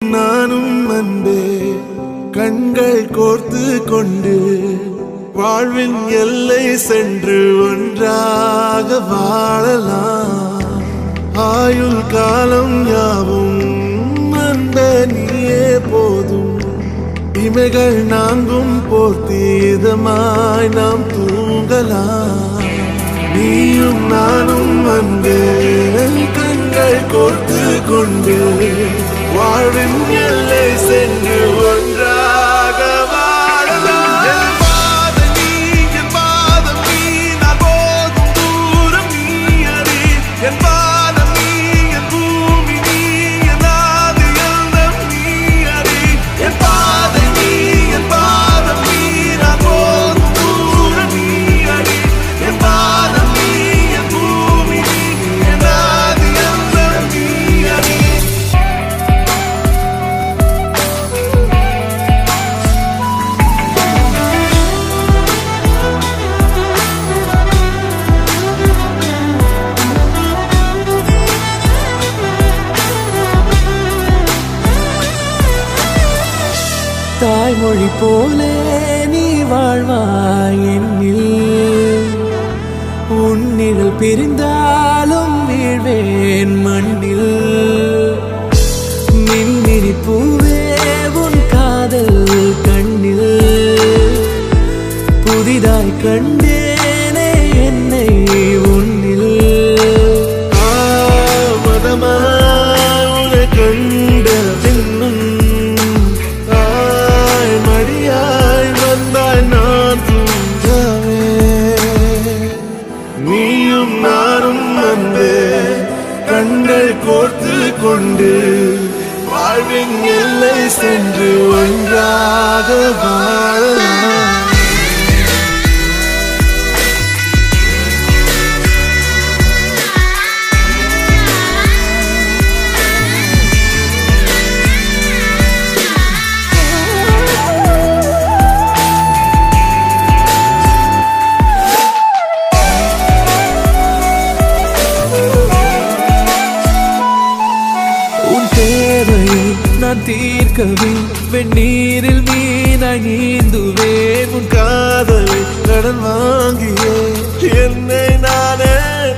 நானும் அன்பே கண்கள் கோர்த்து கொண்டு வாழ்வின் எல்லை சென்று ஒன்றாக வாழலாம். ஆயுள் காலம் யாவும் அன்பே நீயே போதும். இமைகள் நாங்கும் போர்த்தி இதமாய் நாம் தூங்கலாம். நீயும் நானும் அன்பே கண்கள் கோர்த்து கொண்டு வாழ்வின் எல்லை சென்று ஒன்றாக வாழலாம். என் பாதம் நீ, என் பாதம் நீ, நான் போகும் தூரம் நீ அறி. என் பாதம் நீ, என் பூமி நீ, என் ஆதி எல்லாம் நீ அறி. என் பாதம் நீ, என் பாதம் நீ, நான் போகும் தூரம் நீ அறி. என் பாதம் நீ, என் பூமி நீ, என் ஆதி எல்லாம் நீ அறி. தாய்மொழி போலே நீ வாழ்வாய் என்னில். உன்னில் பிரிந்தாலும் வீழ்வேன் மண்ணில். மின்மினி பூவே உன் காதல் கண்ணில். புதிதாய் கண்டேனே என்னை உன்னில். மதமாய் கண்ட பின்னும் மடியாய் வந்தாய் நான் தூங்கவே. நீயும் நானும் அன்பே கண்கள் கோர்த்து கொண்டு வாழ்வின் எல்லை சென்று ஒன்றாக வாழலாம். நான் தீர்க்கவே வெந்நீரில் மீனாய் நீந்துவேன். உன் காதலை கடன் வாங்கியே என்னை நானே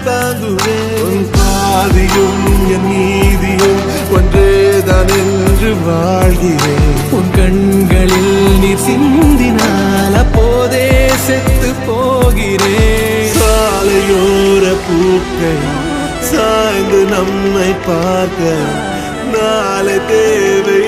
தாங்குவேன். உன் பாதியும் என் நீதியும் ஒன்றேதான் என்று வாழ்கிறேன். உன் கண்களில் நீர் சிந்தினால் அப்போதே செத்து போகிறேன். சாலையோர பூக்கள் சாய்ந்து நம்மை பார்க்க நாளை தேவை